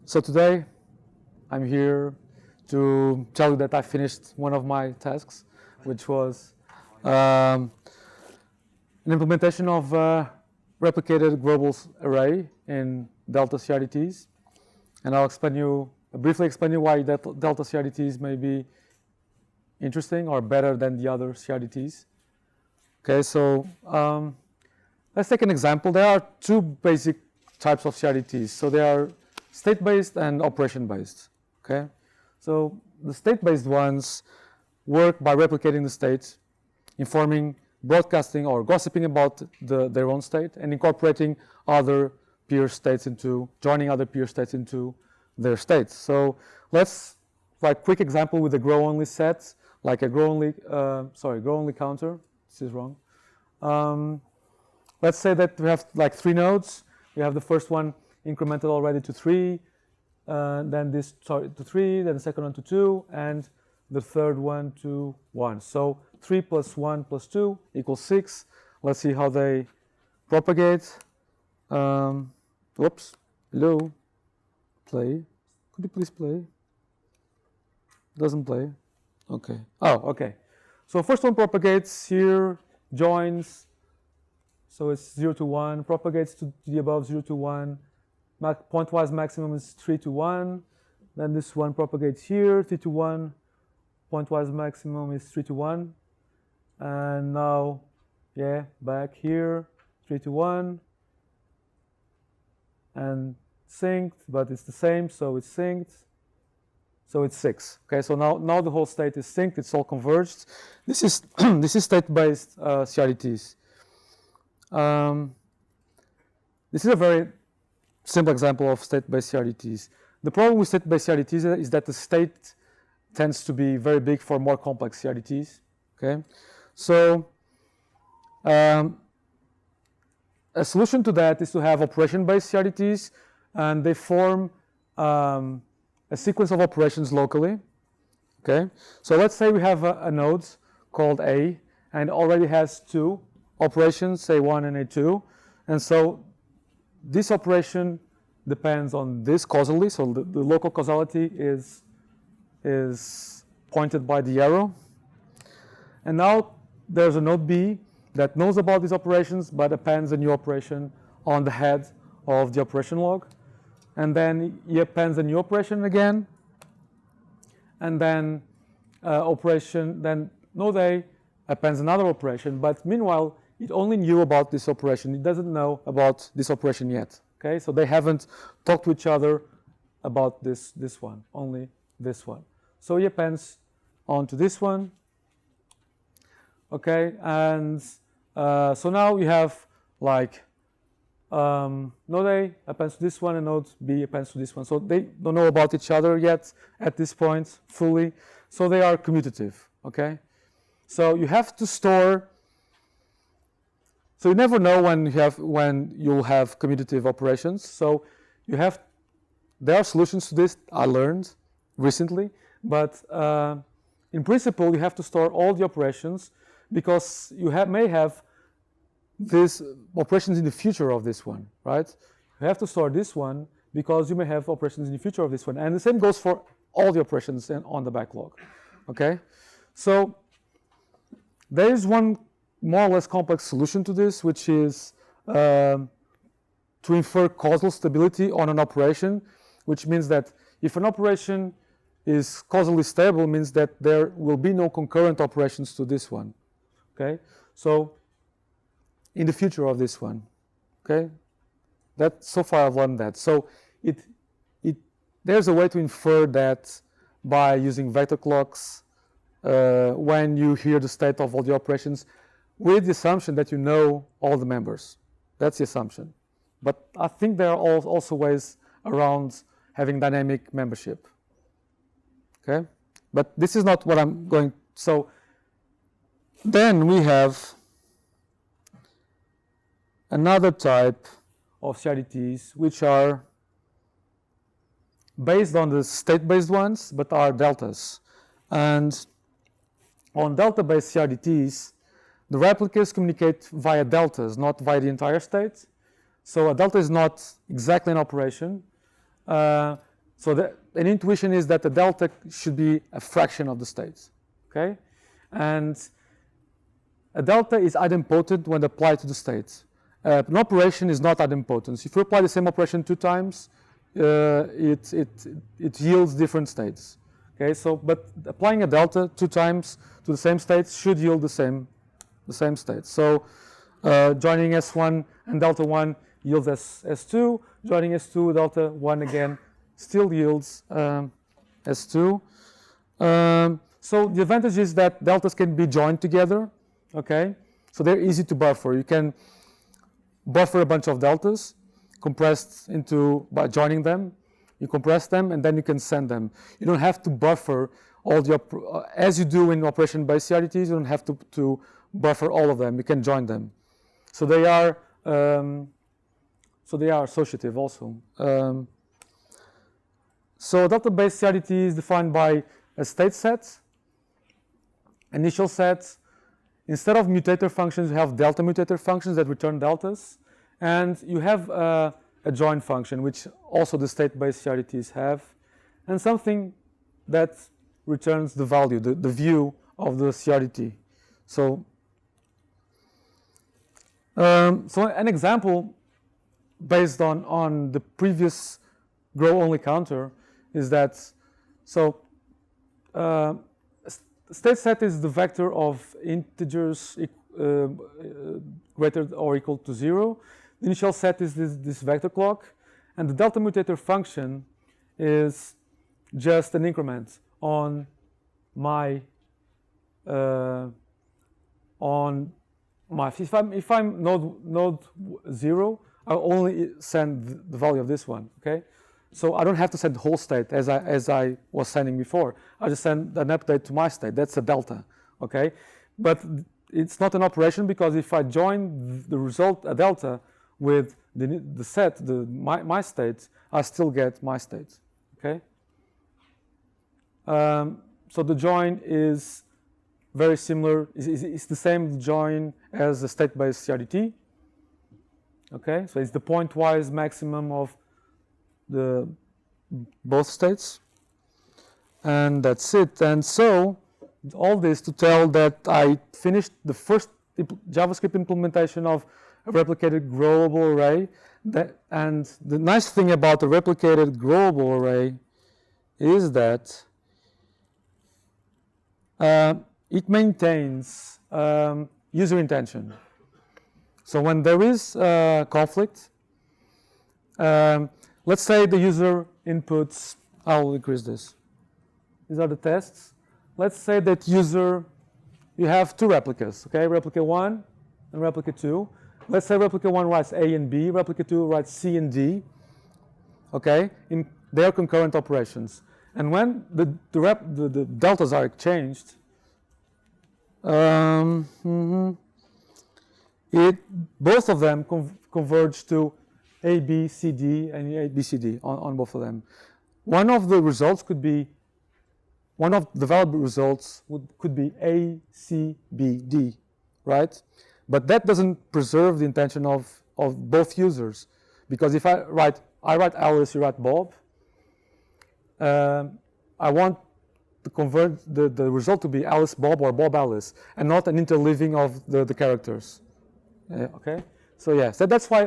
So today I'm here to tell you that I finished one of my tasks, which was an implementation of a replicated global array in delta CRDTs. And I'll briefly explain you why delta CRDTs may be interesting or better than the other CRDTs. Okay, so let's take an example. There are two basic types of CRDTs. So they are state-based and operation-based. Okay, so the state-based ones work by replicating the state, informing, broadcasting, or gossiping about their own state, and incorporating other peer states joining other peer states into their states. So let's, like, quick example with a grow-only set, like a grow-only counter. This is wrong. Let's say that we have like 3 nodes. We have the first one incremented already to 3, then this to 3, then the second one to 2, and the third one to 1. So 3 plus 1 plus 2 equals 6. Let's see how they propagate. Whoops. Hello. Play. Could you please play? Doesn't play. Okay. Oh, okay. So first one propagates here, joins. So it's 0 to 1, propagates to the above 0 to 1. Pointwise maximum is 3 to 1. Then this one propagates here, 3 to 1. Pointwise maximum is 3 to 1. And now, back here, 3 to 1. And synced, but it's the same, so it's synced. So it's 6. Okay, so now the whole state is synced, it's all converged. This is this is state-based CRDTs. This is a very simple example of state-based CRDTs. The problem with state-based CRDTs is that the state tends to be very big for more complex CRDTs. Okay, so a solution to that is to have operation-based CRDTs, and they form a sequence of operations locally. Okay, so let's say we have a node called A, and already has 2 operations, A1 and A2, and so this operation depends on this causally. So the local causality is pointed by the arrow. And now there's a node B that knows about these operations but appends a new operation on the head of the operation log. And then he appends a new operation again. And then node A appends another operation, but meanwhile it only knew about this operation. It doesn't know about this operation yet. Okay, so they haven't talked to each other about this one, only this one. So he appends onto this one. Okay, and so now you have like node A appends to this one and node B appends to this one. So they don't know about each other yet at this point fully. So they are commutative. Okay, so you have to store. So you never know when you'll have commutative operations. So there are solutions to this I learned recently, but in principle you have to store all the operations because you may have these operations in the future of this one, right? You have to store this one because you may have operations in the future of this one, and the same goes for all the operations on the backlog. Okay, so there is one more or less complex solution to this, which is to infer causal stability on an operation, which means that if an operation is causally stable, means that there will be no concurrent operations to this one. Okay, so in the future of this one. Okay, that so far I've learned that. So there's a way to infer that by using vector clocks when you hear the state of all the operations, with the assumption that you know all the members. That's the assumption. But I think there are also ways around having dynamic membership. Okay? But this is not what I'm going. So then we have another type of CRDTs which are based on the state-based ones but are deltas. And on delta-based CRDTs, the replicas communicate via deltas, not via the entire state. So a delta is not exactly an operation. So an intuition is that the delta should be a fraction of the states, okay? And a delta is idempotent when applied to the states. An operation is not idempotent. If you apply the same operation 2 times, it yields different states. Okay, so but applying a delta 2 times to the same states should yield the same states. So joining S1 and delta 1 yields S2. Joining S2 with delta 1 again still yields S2. So the advantage is that deltas can be joined together. Okay, so they're easy to buffer. You can buffer a bunch of deltas compressed by joining them. You compress them and then you can send them. You don't have to buffer all the as you do in operation-based CRDTs. You don't have to buffer all of them. You can join them. So they are associative also. So delta-based CRDT is defined by a state set, initial set. Instead of mutator functions, you have delta mutator functions that return deltas, and you have a join function, which also the state-based CRDTs have, and something that returns the value, the view of the CRDT. So, so an example based on the previous grow-only counter is that, so state set is the vector of integers greater or equal to 0. The initial set is this vector clock, and the delta mutator function is just an increment on my if I'm node 0, I'll only send the value of this one. Okay, so I don't have to send the whole state as I was sending before. I just send an update to my state. That's a delta. Okay, but it's not an operation because if I join the result a delta with the set, my state, I still get my state. Okay. So the join is very similar. It's the same join as the state-based CRDT. Okay, so it's the pointwise maximum of both states, and that's it. And so all this to tell that I finished the first JavaScript implementation of a replicated growable array. And the nice thing about the replicated growable array is that it maintains user intention. So when there is conflict, let's say the user inputs, I'll increase this. These are the tests. Let's say that you have 2 replicas, okay? Replica 1 and replica 2. Let's say replica 1 writes A and B, replica 2 writes C and D, okay? They are concurrent operations. And when the deltas are exchanged, both of them converge to A, B, C, D, and A, B, C, D on both of them. One of the results could be, one of the valuable results could be A, C, B, D, right? But that doesn't preserve the intention of both users, because if I write Alice, you write Bob, I want to convert the result to be Alice Bob or Bob Alice, and not an interleaving of the characters. Okay, so yeah, so that's why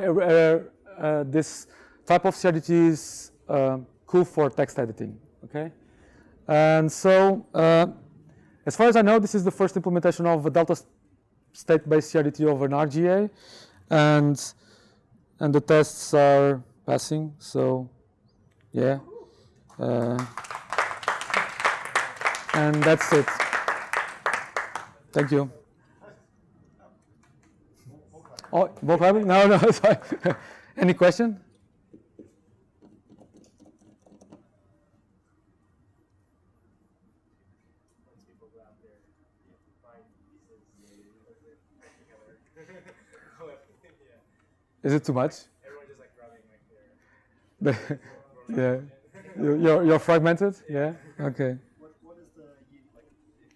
this type of CRDT is cool for text editing. Okay, and so as far as I know, this is the first implementation of a delta state-based CRDT over an RGA, and the tests are passing. So yeah, and that's it. Thank you. Oh, Bob having? No, sorry. Any question? Is it too much? Everyone just like rubbing like Yeah. You're fragmented? Yeah? Okay. What is the, like,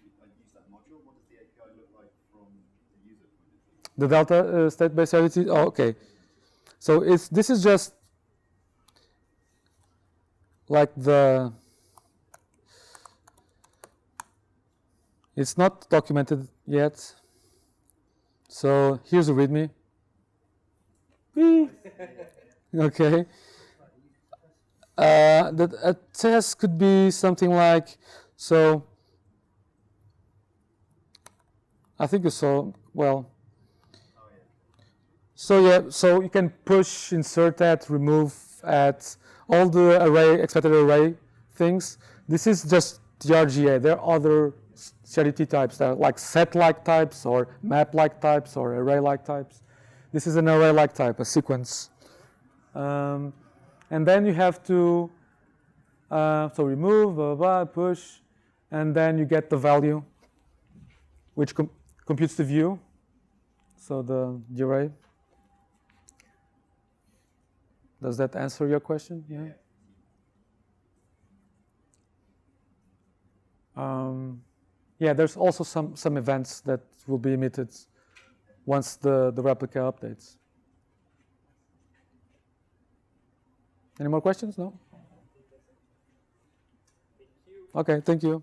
if I use that module, what does the API look like from the user point of view? The delta state-based CRDT? Oh, okay. So this is just like it's not documented yet. So here's a README. Whee! Okay. A test could be something like, so I think you saw, well, so yeah, so you can push, insert, add, remove, add, all the array, expected array things. This is just the RGA. There are other CRDT types that are like set-like types or map-like types or array-like types. This is an array-like type, a sequence. And then you have to, so remove, blah, blah, blah, push, and then you get the value, which computes the view, so the array. Does that answer your question? Yeah. Yeah, there's also some events that will be emitted once the replica updates. Any more questions? No? Okay, thank you.